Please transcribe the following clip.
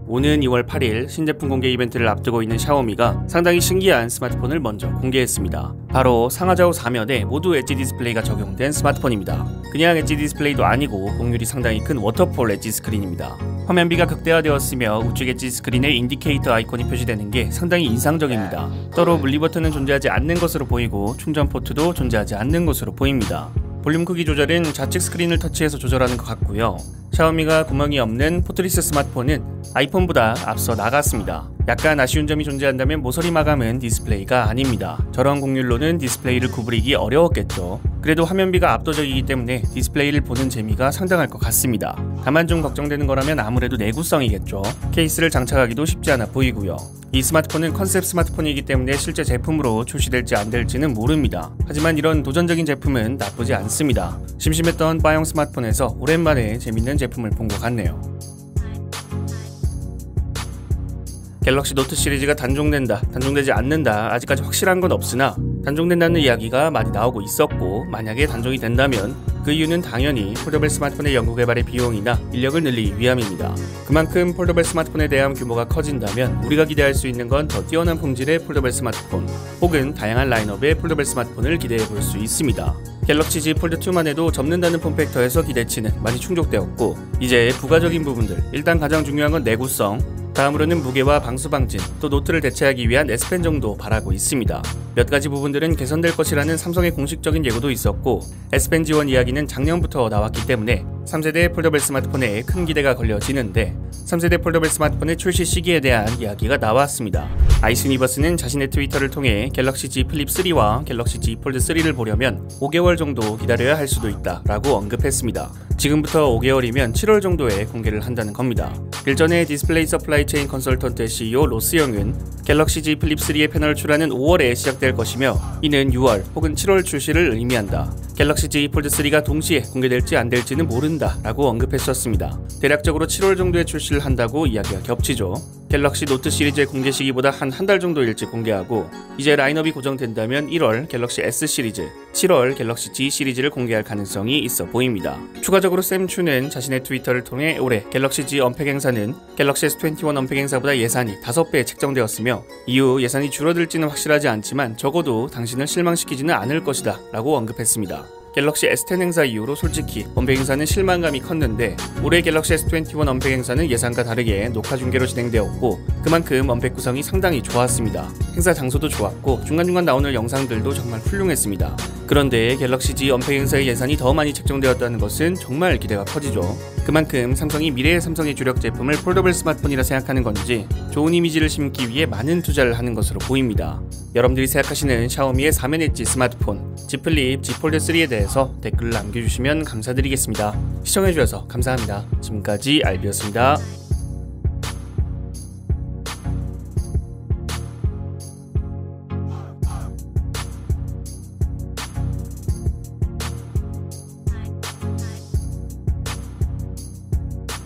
오는 2월 8일 신제품 공개 이벤트를 앞두고 있는 샤오미가 상당히 신기한 스마트폰을 먼저 공개했습니다. 바로 상하좌우 4면에 모두 엣지 디스플레이가 적용된 스마트폰입니다. 그냥 엣지 디스플레이도 아니고 곡률이 상당히 큰 워터폴 엣지 스크린입니다. 화면비가 극대화되었으며 우측 엣지 스크린에 인디케이터 아이콘이 표시되는 게 상당히 인상적입니다. 따로 물리 버튼은 존재하지 않는 것으로 보이고 충전 포트도 존재하지 않는 것으로 보입니다. 볼륨 크기 조절은 좌측 스크린을 터치해서 조절하는 것 같고요. 샤오미가 구멍이 없는 포트리스 스마트폰은 아이폰보다 앞서 나갔습니다. 약간 아쉬운 점이 존재한다면 모서리 마감은 디스플레이가 아닙니다. 저런 곡률로는 디스플레이를 구부리기 어려웠겠죠. 그래도 화면비가 압도적이기 때문에 디스플레이를 보는 재미가 상당할 것 같습니다. 다만 좀 걱정되는 거라면 아무래도 내구성이겠죠. 케이스를 장착하기도 쉽지 않아 보이고요. 이 스마트폰은 컨셉 스마트폰이기 때문에 실제 제품으로 출시될지 안 될지는 모릅니다. 하지만 이런 도전적인 제품은 나쁘지 않습니다. 심심했던 바형 스마트폰에서 오랜만에 재밌는 제품을 본 것 같네요. 갤럭시 노트 시리즈가 단종된다, 단종되지 않는다 아직까지 확실한 건 없으나 단종된다는 이야기가 많이 나오고 있었고, 만약에 단종이 된다면 그 이유는 당연히 폴더블 스마트폰의 연구개발의 비용이나 인력을 늘리기 위함입니다. 그만큼 폴더블 스마트폰에 대한 규모가 커진다면 우리가 기대할 수 있는 건 더 뛰어난 품질의 폴더블 스마트폰 혹은 다양한 라인업의 폴더블 스마트폰을 기대해 볼 수 있습니다. 갤럭시 Z 폴드2만 해도 접는다는 폼팩터에서 기대치는 많이 충족되었고, 이제 부가적인 부분들, 일단 가장 중요한 건 내구성, 다음으로는 무게와 방수 방진, 또 노트를 대체하기 위한 S펜 정도 바라고 있습니다. 몇 가지 부분들은 개선될 것이라는 삼성의 공식적인 예고도 있었고, S펜 지원 이야기는 작년부터 나왔기 때문에 3세대 폴더블 스마트폰에 큰 기대가 걸려지는데, 3세대 폴더블 스마트폰의 출시 시기에 대한 이야기가 나왔습니다. 아이스유니버스는 자신의 트위터를 통해 갤럭시 Z 플립 3와 갤럭시 Z 폴드 3를 보려면 5개월 정도 기다려야 할 수도 있다 라고 언급했습니다. 지금부터 5개월이면 7월 정도에 공개를 한다는 겁니다. 일전에 디스플레이 서플라이 체인 컨설턴트 CEO 로스영은 갤럭시 Z 플립 3의 패널 출하는 5월에 시작될 것이며, 이는 6월 혹은 7월 출시를 의미한다. 갤럭시 Z 폴드 3가 동시에 공개될지 안 될지는 모른다 라고 언급했었습니다. 대략적으로 7월 정도에 출시를 한다고 이야기가 겹치죠. 갤럭시 노트 시리즈의 공개 시기보다 한 달 정도 일찍 공개하고, 이제 라인업이 고정된다면 1월 갤럭시 S 시리즈, 7월 갤럭시 Z 시리즈를 공개할 가능성이 있어 보입니다. 추가적으로 샘 추는 자신의 트위터를 통해 올해 갤럭시 Z 언팩 행사는 갤럭시 S21 언팩 행사보다 예산이 5배 책정되었으며, 이후 예산이 줄어들지는 확실하지 않지만 적어도 당신을 실망시키지는 않을 것이다 라고 언급했습니다. 갤럭시 S10 행사 이후로 솔직히 언팩 행사는 실망감이 컸는데, 올해 갤럭시 S21 언팩 행사는 예상과 다르게 녹화 중계로 진행되었고, 그만큼 언팩 구성이 상당히 좋았습니다. 행사 장소도 좋았고 중간중간 나오는 영상들도 정말 훌륭했습니다. 그런데 갤럭시 Z 언팩 행사의 예산이 더 많이 책정되었다는 것은 정말 기대가 커지죠. 그만큼 삼성이 미래의 삼성의 주력 제품을 폴더블 스마트폰이라 생각하는 건지 좋은 이미지를 심기 위해 많은 투자를 하는 것으로 보입니다. 여러분들이 생각하시는 샤오미의 4면 엣지 스마트폰 Z 플립 Z 폴드 3에 대해서 댓글을 남겨주시면 감사드리겠습니다. 시청해주셔서 감사합니다. 지금까지 알비였습니다.